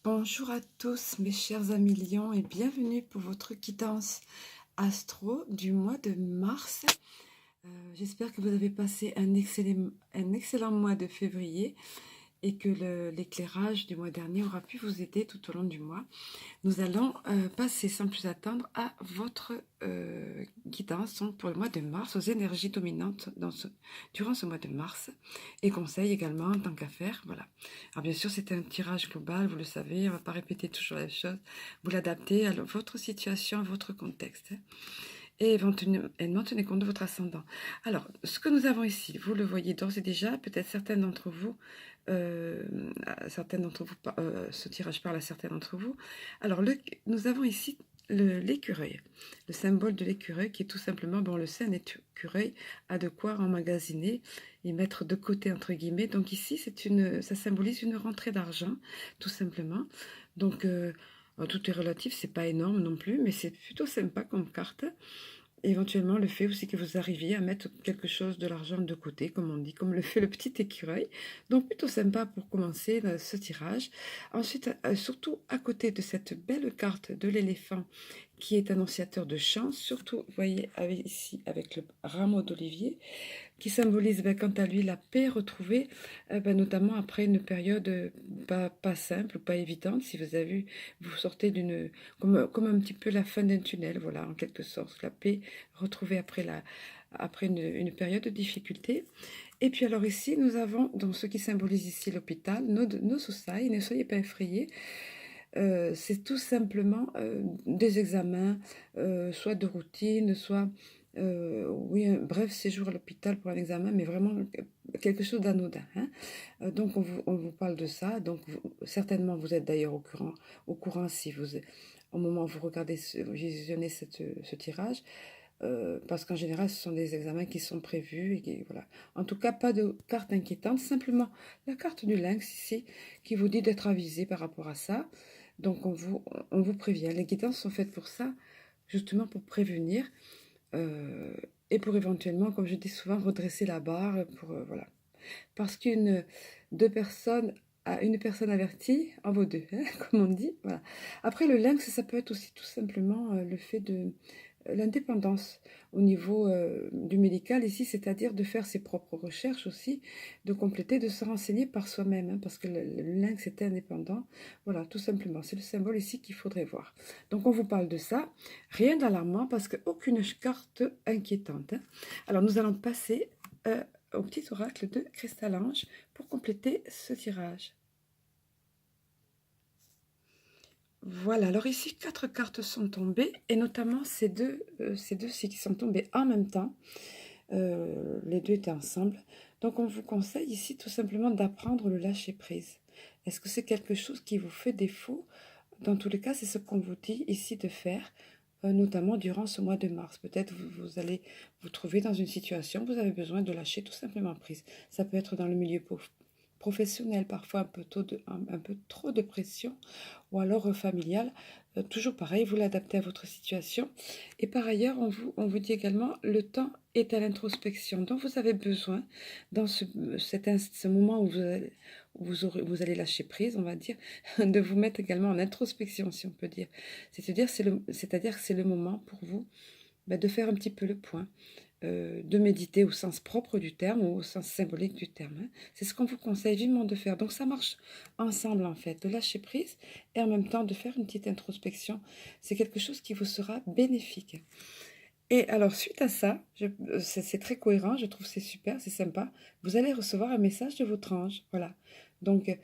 Bonjour à tous mes chers amis lions et bienvenue pour votre quittance astro du mois de mars. J'espère que vous avez passé un excellent mois de février et que l'éclairage du mois dernier aura pu vous aider tout au long du mois. Nous allons passer sans plus attendre à votre guidance donc pour le mois de mars, aux énergies dominantes durant ce mois de mars et conseils également en tant qu'affaire. Voilà. Alors bien sûr, c'est un tirage global, vous le savez, on ne va pas répéter toujours la chose. Vous l'adaptez à votre situation, à votre contexte. Et éventuellement, tenez compte de votre ascendant. Alors, ce que nous avons ici, vous le voyez d'ores et déjà, peut-être certains d'entre vous, ce tirage parle à certains d'entre vous. Alors, nous avons ici l'écureuil, le symbole de l'écureuil qui est tout simplement, bon, le sein d'un écureuil a de quoi emmagasiner et mettre de côté, entre guillemets. Donc ici, ça symbolise une rentrée d'argent, tout simplement. Donc, tout est relatif, c'est pas énorme non plus, mais c'est plutôt sympa comme carte. Éventuellement, le fait aussi que vous arriviez à mettre quelque chose de l'argent de côté, comme on dit, comme le fait le petit écureuil. Donc, plutôt sympa pour commencer ce tirage. Ensuite, surtout à côté de cette belle carte de l'éléphant, qui est annonciateur de chance, surtout, vous voyez, ici, avec le rameau d'olivier, qui symbolise quant à lui la paix retrouvée, notamment après une période pas simple, pas évidente. Si vous avez vu, vous sortez comme un petit peu la fin d'un tunnel, voilà, en quelque sorte, la paix retrouvée après une période de difficulté. Et puis alors ici, nous avons donc ce qui symbolise ici l'hôpital, nos soucis, ne soyez pas effrayés. C'est tout simplement des examens, soit de routine, soit oui, un bref séjour à l'hôpital pour un examen, mais vraiment quelque chose d'anodin. Hein. Donc on vous parle de ça. Donc certainement vous êtes d'ailleurs au courant si au moment où vous visionnez ce tirage, parce qu'en général ce sont des examens qui sont prévus voilà. En tout cas, pas de carte inquiétante, simplement la carte du lynx ici qui vous dit d'être avisé par rapport à ça. Donc on vous prévient. Les guidances sont faites pour ça, justement pour prévenir. Euh, et pour éventuellement, comme je dis souvent, redresser la barre voilà. Parce deux personnes, une personne avertie en vaut deux, hein, comme on dit. Voilà. Après, le lynx, ça peut être aussi tout simplement le fait de l'indépendance au niveau du médical ici, c'est-à-dire de faire ses propres recherches aussi, de compléter, de se renseigner par soi-même, hein, parce que le lynx est indépendant. Voilà, tout simplement. C'est le symbole ici qu'il faudrait voir. Donc, on vous parle de ça. Rien d'alarmant parce qu'aucune carte inquiétante. Hein. Alors, nous allons passer au petit oracle de Cristal-Ange pour compléter ce tirage. Voilà, alors ici, 4 cartes sont tombées, et notamment ces deux-ci qui sont tombées en même temps. Les deux étaient ensemble. Donc, on vous conseille ici tout simplement d'apprendre le lâcher-prise. Est-ce que c'est quelque chose qui vous fait défaut? Dans tous les cas, c'est ce qu'on vous dit ici de faire, notamment durant ce mois de mars. Peut-être vous allez vous trouver dans une situation où vous avez besoin de lâcher tout simplement prise. Ça peut être dans le milieu professionnel, parfois un peu trop de pression, ou alors familial. Toujours pareil, vous l'adaptez à votre situation. Et par ailleurs, on vous dit également, le temps est à l'introspection. Donc vous avez besoin, dans ce moment où vous allez lâcher prise, on va dire, de vous mettre également en introspection, si on peut dire. C'est-à-dire que c'est le moment pour vous de faire un petit peu le point, de méditer au sens propre du terme ou au sens symbolique du terme. Hein. C'est ce qu'on vous conseille vivement de faire. Donc ça marche ensemble en fait, de lâcher prise et en même temps de faire une petite introspection. C'est quelque chose qui vous sera bénéfique. Et alors suite à ça, c'est très cohérent, je trouve c'est super, c'est sympa. Vous allez recevoir un message de votre ange. Voilà. Donc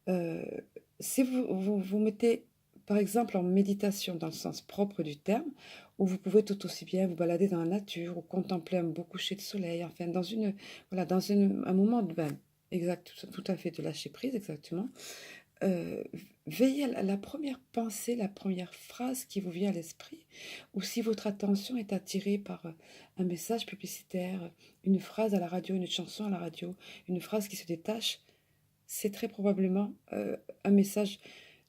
euh, si vous mettez, par exemple, en méditation dans le sens propre du terme, où vous pouvez tout aussi bien vous balader dans la nature ou contempler un beau coucher de soleil, enfin, voilà, un moment exact, tout à fait de lâcher prise, exactement. Euh, Veillez à la première pensée, la première phrase qui vous vient à l'esprit, ou si votre attention est attirée par un message publicitaire, une phrase à la radio, une chanson à la radio, une phrase qui se détache, c'est très probablement un message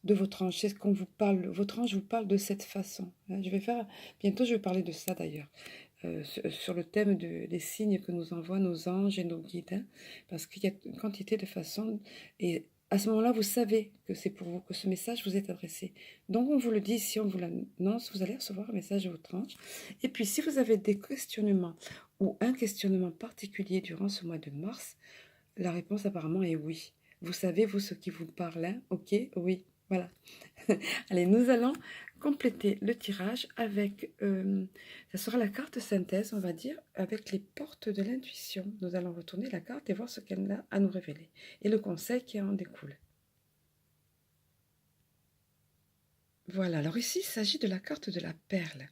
de votre ange. C'est ce qu'on vous parle. Votre ange vous parle de cette façon. Hein. Bientôt, je vais parler de ça d'ailleurs, sur le thème des signes que nous envoient nos anges et nos guides. Hein, parce qu'il y a une quantité de façons et à ce moment-là, vous savez que c'est pour vous, que ce message vous est adressé. Donc, on vous le dit ici, on vous l'annonce, vous allez recevoir un message de votre ange. Et puis, si vous avez des questionnements ou un questionnement particulier durant ce mois de mars, la réponse apparemment est oui. Vous savez, vous, ce qui vous parle, hein? Ok, oui, voilà. Allez, nous allons compléter le tirage avec, ça sera la carte synthèse, on va dire, avec les portes de l'intuition. Nous allons retourner la carte et voir ce qu'elle a à nous révéler et le conseil qui en découle. Voilà, alors ici, il s'agit de la carte de la perle,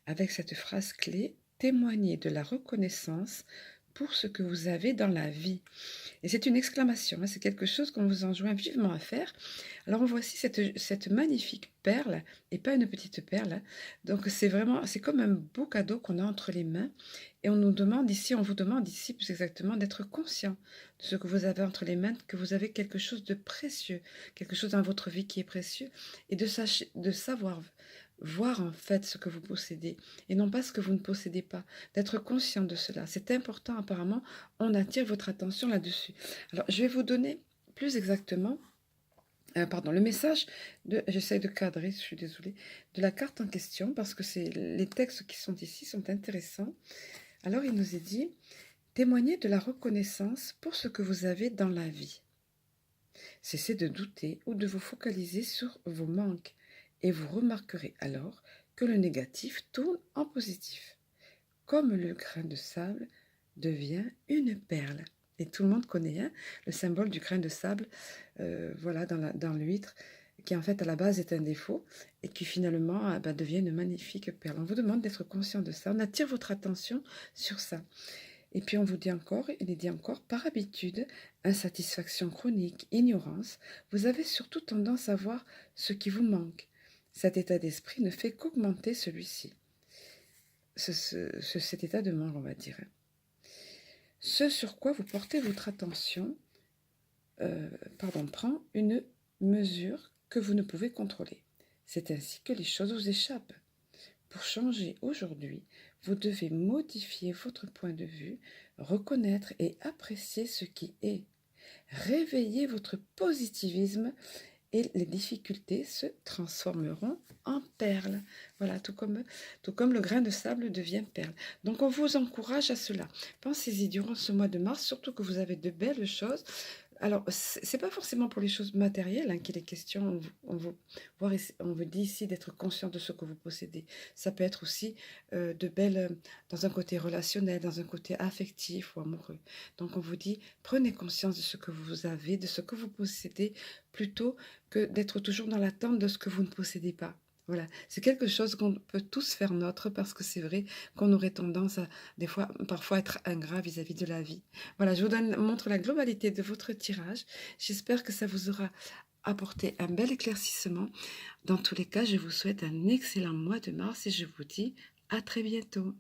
avec cette phrase clé, témoignez de la reconnaissance pour ce que vous avez dans la vie. Et c'est une exclamation, hein, c'est quelque chose qu'on vous enjoint vivement à faire. Alors on voit ici cette magnifique perle, et pas une petite perle, hein. Donc c'est vraiment, c'est comme un beau cadeau qu'on a entre les mains, et on vous demande ici plus exactement d'être conscient de ce que vous avez entre les mains, que vous avez quelque chose de précieux, quelque chose dans votre vie qui est précieux, et de savoir voir en fait ce que vous possédez, et non pas ce que vous ne possédez pas, d'être conscient de cela. C'est important apparemment, on attire votre attention là-dessus. Alors, je vais vous donner plus exactement, le message j'essaie de cadrer, je suis désolée, de la carte en question, parce que les textes qui sont ici sont intéressants. Alors, il nous est dit, témoignez de la reconnaissance pour ce que vous avez dans la vie. Cessez de douter ou de vous focaliser sur vos manques, et vous remarquerez alors que le négatif tourne en positif, comme le grain de sable devient une perle. Et tout le monde connaît, hein, le symbole du grain de sable, voilà, dans l'huître, qui en fait à la base est un défaut et qui finalement devient une magnifique perle. On vous demande d'être conscient de ça, on attire votre attention sur ça. Et puis on vous dit encore, il est dit encore, par habitude, insatisfaction chronique, ignorance, vous avez surtout tendance à voir ce qui vous manque. Cet état d'esprit ne fait qu'augmenter celui-ci. Cet état de manque, on va dire. Ce sur quoi vous portez votre attention prend une mesure que vous ne pouvez contrôler. C'est ainsi que les choses vous échappent. Pour changer aujourd'hui, vous devez modifier votre point de vue, reconnaître et apprécier ce qui est. Réveillez votre positivisme et les difficultés se transformeront en perles. Voilà, tout comme le grain de sable devient perle. Donc on vous encourage à cela. Pensez-y durant ce mois de mars, surtout que vous avez de belles choses. Alors, c'est pas forcément pour les choses matérielles hein, qu'il est question. On vous dit ici d'être conscient de ce que vous possédez. Ça peut être aussi dans un côté relationnel, dans un côté affectif ou amoureux. Donc, on vous dit, prenez conscience de ce que vous avez, de ce que vous possédez, plutôt que d'être toujours dans l'attente de ce que vous ne possédez pas. Voilà, c'est quelque chose qu'on peut tous faire nôtre parce que c'est vrai qu'on aurait tendance à, parfois être ingrat vis-à-vis de la vie. Voilà, je vous montre la globalité de votre tirage. J'espère que ça vous aura apporté un bel éclaircissement. Dans tous les cas, je vous souhaite un excellent mois de mars et je vous dis à très bientôt.